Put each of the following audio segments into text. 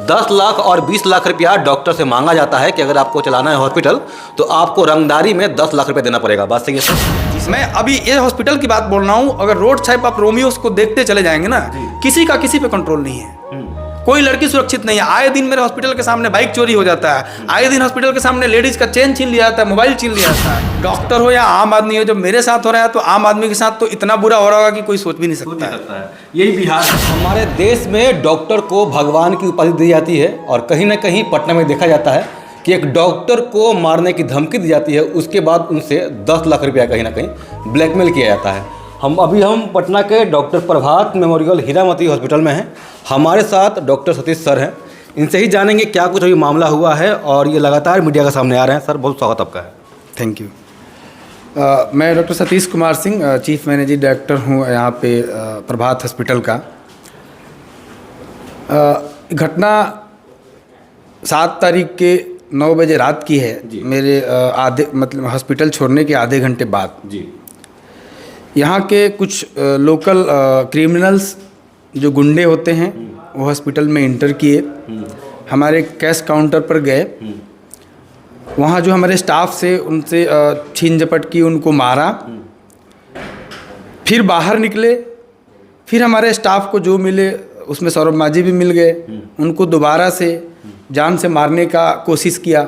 10 लाख और 20 लाख रुपया डॉक्टर से मांगा जाता है कि अगर आपको चलाना है हॉस्पिटल तो आपको रंगदारी में 10 लाख रुपया देना पड़ेगा। बात सही है सर? मैं अभी ये हॉस्पिटल की बात बोल रहा हूँ। अगर रोड साइड आप रोमियोस को देखते चले जाएंगे ना, किसी का किसी पे कंट्रोल नहीं है, कोई लड़की सुरक्षित नहीं है। आए दिन मेरे हॉस्पिटल के सामने बाइक चोरी हो जाता है, आए दिन हॉस्पिटल के सामने लेडीज का चेन छीन लिया जाता है, मोबाइल छीन लिया जाता है। डॉक्टर हो या आम आदमी हो, जब मेरे साथ हो रहा है तो आम आदमी के साथ तो इतना बुरा हो रहा होगा कि कोई सोच भी नहीं सकता है। यही बिहार है। हमारे देश में डॉक्टर को भगवान की उपाधि दी जाती है और कहीं ना कहीं पटना में देखा जाता है कि एक डॉक्टर को मारने की धमकी दी जाती है, उसके बाद उनसे 10 लाख रुपया कहीं ना कहीं ब्लैकमेल किया जाता है। हम पटना के डॉक्टर प्रभात मेमोरियल हीरामती हॉस्पिटल में हैं। हमारे साथ डॉक्टर सतीश सर हैं। इनसे ही जानेंगे क्या कुछ अभी मामला हुआ है और ये लगातार मीडिया के सामने आ रहे हैं। सर बहुत स्वागत आपका है। Thank you. मैं doctor Satish Kumar Singh, chief managing director हूँ यहाँ पे प्रभात हॉस्पिटल का। घटना 7 तारीख के 9 बजे रात की है। मेरे हॉस्पिटल छोड़ने के आधे घंटे बाद जी यहाँ के कुछ लोकल क्रिमिनल्स जो गुंडे होते हैं वो हॉस्पिटल में इंटर किए, हमारे कैश काउंटर पर गए, वहाँ जो हमारे स्टाफ से उनसे छीन झपट की, उनको मारा, फिर बाहर निकले, फिर हमारे स्टाफ को जो मिले उसमें सौरभ माझी भी मिल गए, उनको दोबारा से जान से मारने का कोशिश किया,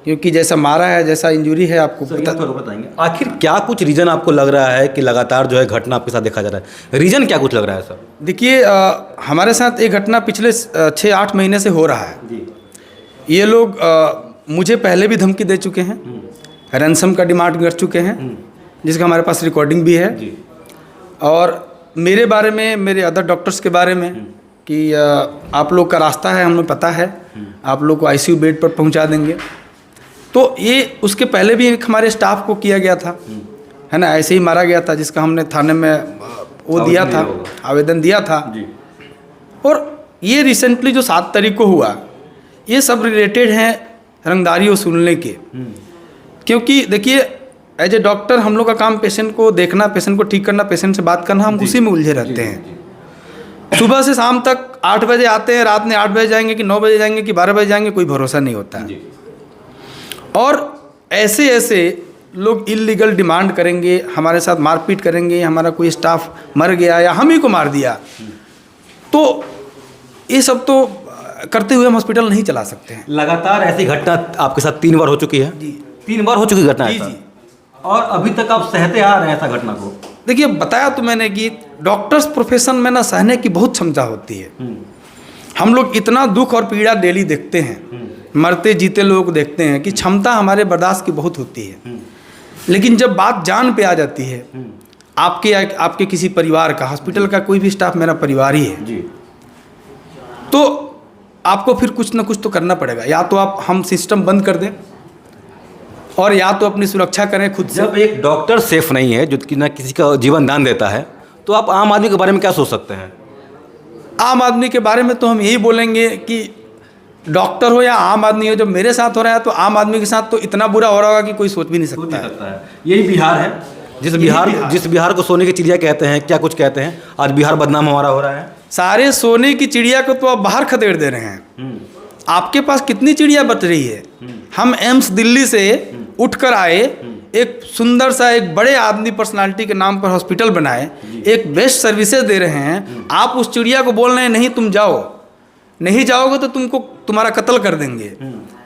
क्योंकि जैसा मारा है, जैसा इंजरी है आपको बताएंगे। आखिर क्या कुछ रीज़न आपको लग रहा है कि लगातार जो है घटना आपके साथ देखा जा रहा है? रीज़न क्या कुछ लग रहा है सर? देखिए, हमारे साथ एक घटना पिछले 6-8 महीने से हो रहा है जी। ये लोग मुझे पहले भी धमकी दे चुके हैं, रैंसम का डिमांड कर चुके हैं, जिसका हमारे पास रिकॉर्डिंग भी है जी। और मेरे बारे में, मेरे अदर डॉक्टर्स के बारे में कि आप लोग का रास्ता है, हमें पता है, आप लोग को ICU बेड पर पहुंचा देंगे। तो ये उसके पहले भी एक हमारे स्टाफ को किया गया था, है ना, ऐसे ही मारा गया था, जिसका हमने थाने में वो दिया था, आवेदन दिया था जी। और ये रिसेंटली जो 7 तारीख को हुआ, ये सब रिलेटेड हैं रंगदारी वसूलने के। क्योंकि देखिए, एज ए डॉक्टर हम लोग का काम पेशेंट को देखना, पेशेंट को ठीक करना, पेशेंट से बात करना, हम उसी में उलझे रहते हैं। सुबह से शाम तक 8 बजे आते हैं, रात में 8 बजे जाएंगे कि 9 बजे जाएंगे कि 12 बजे जाएंगे, कोई भरोसा नहीं होता है। और ऐसे ऐसे लोग इल्लीगल डिमांड करेंगे, हमारे साथ मारपीट करेंगे, हमारा कोई स्टाफ मर गया या हम ही को मार दिया, तो ये सब तो करते हुए हम हॉस्पिटल नहीं चला सकते हैं। लगातार ऐसी घटना आपके साथ 3 बार हो चुकी है जी? 3 बार हो चुकी घटना जी, जी। और अभी तक आप सहते आ रहे हैं ऐसा घटना को? देखिए, बताया तो मैंने कि डॉक्टर्स प्रोफेशन में ना सहने की बहुत क्षमता होती है। हम लोग इतना दुख और पीड़ा डेली देखते हैं, मरते जीते लोग देखते हैं कि क्षमता हमारे बर्दाश्त की बहुत होती है। लेकिन जब बात जान पे आ जाती है, आपके किसी परिवार का, हॉस्पिटल का कोई भी स्टाफ मेरा परिवार ही है जी, तो आपको फिर कुछ ना कुछ तो करना पड़ेगा। या तो हम सिस्टम बंद कर दें और या तो अपनी सुरक्षा करें खुद से। जब एक डॉक्टर सेफ नहीं है जो कि ना किसी का जीवन दान देता है, तो आप आम आदमी के बारे में क्या सोच सकते हैं? आम आदमी के बारे में तो हम यही बोलेंगे कि डॉक्टर हो या आम आदमी हो, जब मेरे साथ हो रहा है तो आम आदमी के साथ तो इतना बुरा हो रहा होगा कि कोई सोच भी नहीं सकता है। यही बिहार है, जिस बिहार को सोने की चिड़िया कहते हैं, क्या कुछ कहते हैं, आज बिहार बदनाम हमारा हो रहा है। सारे सोने की चिड़िया को तो आप बाहर खदेड़ दे रहे हैं। आपके पास कितनी चिड़िया बच रही है? हम एम्स दिल्ली से उठकर आए, एक सुंदर सा, एक बड़े आदमी पर्सनालिटी के नाम पर हॉस्पिटल बनाए, एक बेस्ट सर्विसेज दे रहे हैं। आप उस चिड़िया को बोल रहे हैं नहीं तुम जाओ, नहीं जाओगे तो तुम्हारा कत्ल कर देंगे।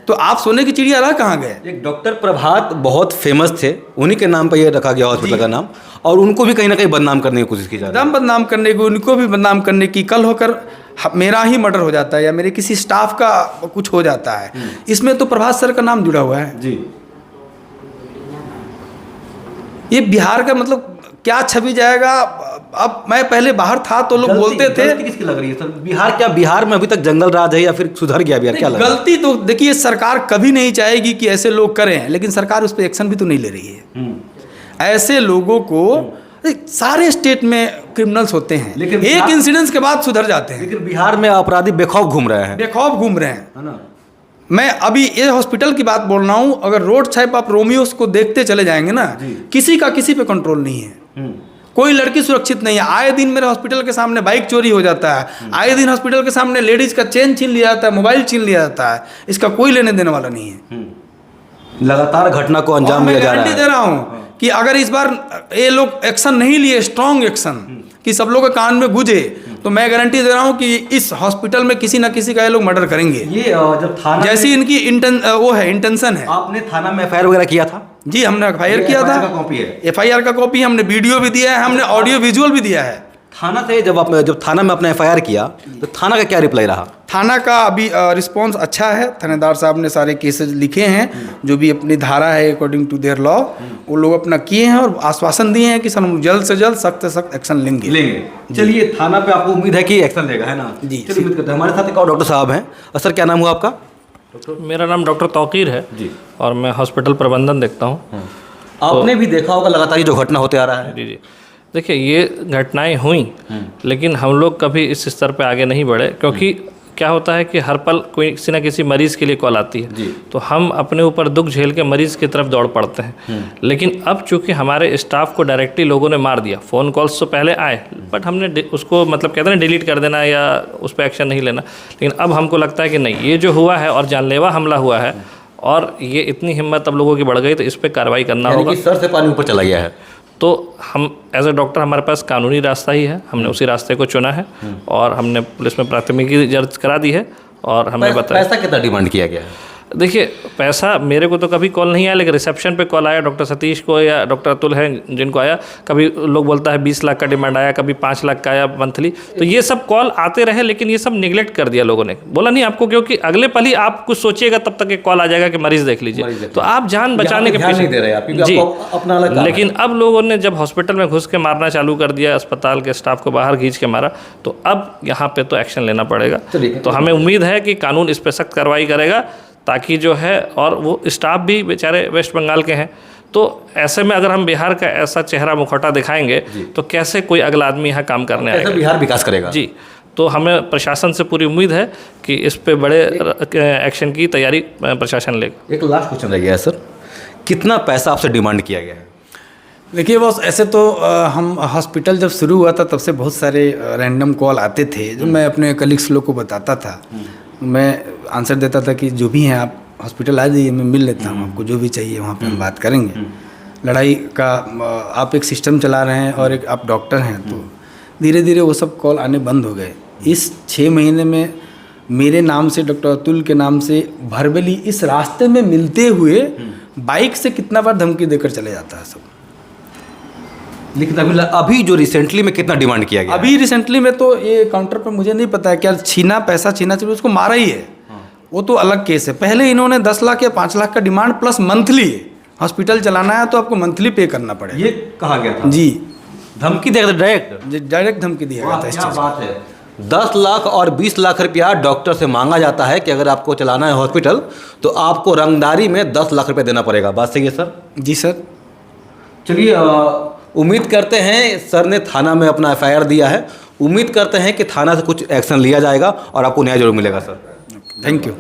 तो आप सोने की चिड़िया रह कहाँ गए? एक डॉक्टर प्रभात बहुत फेमस थे, उन्हीं के नाम पर ये रखा गया हॉस्पिटल का नाम, और उनको भी कहीं ना कहीं बदनाम करने की कोशिश की जा रही है। बदनाम करने की, उनको भी बदनाम करने की। कल होकर मेरा ही मर्डर हो जाता है या मेरे किसी स्टाफ का कुछ हो जाता है, इसमें तो प्रभात सर का नाम जुड़ा हुआ है जी। ये बिहार का मतलब क्या छवि जाएगा? अब मैं पहले बाहर था तो लोग बोलते थे। गलती किसकी लग रही है सर? बिहार में अभी तक जंगल राज है या फिर सुधर गया बिहार? क्या लग रहा है? गलती तो देखिए, सरकार कभी नहीं चाहेगी कि ऐसे लोग करें, लेकिन सरकार उस पर एक्शन भी तो नहीं ले रही है। ऐसे लोगों को सारे स्टेट में क्रिमिनल्स होते हैं, लेकिन एक इंसिडेंस के बाद सुधर जाते हैं। लेकिन बिहार में अपराधी बेखौफ घूम रहे हैं, है ना। मैं अभी ये हॉस्पिटल की बात बोल रहा हूँ। अगर रोड साइड आप रोमियोस को देखते चले जाएंगे ना, किसी का किसी पे कंट्रोल नहीं है, कोई लड़की सुरक्षित नहीं है। आए दिन मेरे हॉस्पिटल के सामने बाइक चोरी हो जाता है, आए दिन हॉस्पिटल के सामने लेडीज का चेन छीन लिया जाता है, मोबाइल छीन लिया जाता है। इसका कोई लेने देने वाला नहीं है। लगातार घटना को अंजाम दिया जा रहा है। मैं गारंटी दे रहा हूँ कि अगर इस बार ये लोग एक्शन नहीं लिए, स्ट्रॉन्ग एक्शन कि सब लोग के कान में गुजे, तो मैं गारंटी दे रहा हूँ कि इस हॉस्पिटल में किसी ना किसी का ये लोग मर्डर करेंगे। ये जब थाना जैसी इनकी इंटेंशन है। आपने थाना में एफआईआर वगैरह किया था? जी, हमने एफआईआर किया था। एफआईआर का कॉपी हमने वीडियो भी दिया है, हमने ऑडियो विजुअल भी दिया है। थाना से जब थाना में अपना एफआईआर किया तो थाना का क्या रिप्लाई रहा? थाना का अभी रिस्पांस अच्छा है। थानेदार साहब ने सारे केसेस लिखे हैं, जो भी अपनी धारा है अकॉर्डिंग टू देयर लॉ वो लोग अपना किए हैं और आश्वासन दिए हैं कि सर हम जल्द से जल्द सख्त से सख्त एक्शन लेंगे। चलिए, थाना पे आपको उम्मीद है कि एक्शन लेगा, है ना? जी, चलिए उम्मीद करते हैं। हमारे साथ एक और डॉक्टर साहब हैं। सर, क्या नाम हुआ आपका? मेरा नाम डॉक्टर तौकीर है जी, और मैं हॉस्पिटल प्रबंधन देखता हूँ। आपने भी देखा होगा लगातार ये जो घटना होते आ रहा है। जी जी, देखिए ये घटनाएं हुई, लेकिन हम लोग कभी इस स्तर पे आगे नहीं बढ़े, क्योंकि क्या होता है कि हर पल कोई किसी न किसी मरीज़ के लिए कॉल आती है, तो हम अपने ऊपर दुख झेल के मरीज़ की तरफ दौड़ पड़ते हैं। लेकिन अब चूंकि हमारे स्टाफ को डायरेक्टली लोगों ने मार दिया, फ़ोन कॉल्स तो पहले आए, बट हमने उसको मतलब कहते हैं ना डिलीट कर देना या उस पर एक्शन नहीं लेना। लेकिन अब हमको लगता है कि नहीं, ये जो हुआ है और जानलेवा हमला हुआ है और ये इतनी हिम्मत अब लोगों की बढ़ गई, तो इस पर कार्रवाई करना होगा। सर से पानी ऊपर चला गया है। तो हम एज ए डॉक्टर, हमारे पास कानूनी रास्ता ही है, हमने उसी रास्ते को चुना है और हमने पुलिस में प्राथमिकी दर्ज करा दी है और हमने बताया। पैसा कितना डिमांड किया गया है? देखिए, पैसा मेरे को तो कभी कॉल नहीं आया, लेकिन रिसेप्शन पे कॉल आया डॉक्टर सतीश को या डॉक्टर अतुल हैं जिनको आया। कभी लोग बोलता है 20 लाख का डिमांड आया, कभी 5 लाख का आया मंथली। तो ये सब कॉल आते रहे, लेकिन ये सब निगलेक्ट कर दिया लोगों ने। बोला नहीं आपको, क्योंकि अगले पल ही आप कुछ सोचिएगा तब तक एक कॉल आ जाएगा कि मरीज देख लीजिए, तो आप जान बचाने के पीछे दे रहे हैं जी अपना अलग काम है। लेकिन अब लोगों ने जब हॉस्पिटल में घुस के मारना चालू कर दिया, अस्पताल के स्टाफ को बाहर खींच के मारा, तो अब यहाँ पे तो एक्शन लेना पड़ेगा। तो हमें उम्मीद है कि कानून इस पर सख्त कार्रवाई करेगा, ताकि जो है, और वो स्टाफ भी बेचारे वेस्ट बंगाल के हैं, तो ऐसे में अगर हम बिहार का ऐसा चेहरा मुखौटा दिखाएंगे तो कैसे कोई अगला आदमी यहाँ काम करने आएगा? बिहार विकास करेगा। जी, तो हमें प्रशासन से पूरी उम्मीद है कि इस पे बड़े एक्शन की तैयारी प्रशासन लेगा। एक लास्ट क्वेश्चन रह गया है सर, कितना पैसा आपसे डिमांड किया गया है? देखिए बॉस, ऐसे तो हम हॉस्पिटल जब शुरू हुआ था तब से बहुत सारे रैंडम कॉल आते थे, जो मैं अपने कलीग्स लोग को बताता था। मैं आंसर देता था कि जो भी हैं आप हॉस्पिटल आ जाइए, मैं मिल लेता हूँ, आपको जो भी चाहिए वहाँ पे हम बात करेंगे। लड़ाई का आप एक सिस्टम चला रहे हैं और एक आप डॉक्टर हैं, तो धीरे धीरे वो सब कॉल आने बंद हो गए। इस 6 महीने में मेरे नाम से, डॉक्टर अतुल के नाम से, भरबली इस रास्ते में मिलते हुए बाइक से कितना बार धमकी देकर चले जाता है सब। लेकिन अभी जो रिसेंटली में कितना डिमांड किया गया? अभी रिसेंटली में तो ये काउंटर पर मुझे नहीं पता है क्या पैसा छीना चाहिए, उसको मारा ही है, वो तो अलग केस है। पहले इन्होंने 10 लाख या 5 लाख का डिमांड प्लस मंथली, हॉस्पिटल चलाना है तो आपको मंथली पे करना पड़ेगा। ये कहा गया था? जी, धमकी दिया डायरेक्ट धमकी दिया गया था इस चीज़। बात है 10 लाख और 20 लाख रुपया डॉक्टर से मांगा जाता है कि अगर आपको चलाना है हॉस्पिटल तो आपको रंगदारी में 10 लाख रुपये देना पड़ेगा। बात सही है सर? जी सर। चलिए, उम्मीद करते हैं, सर ने थाना में अपना एफआईआर दिया है, उम्मीद करते हैं कि थाना से कुछ एक्शन लिया जाएगा और आपको न्याय जरूर मिलेगा सर। Thank you.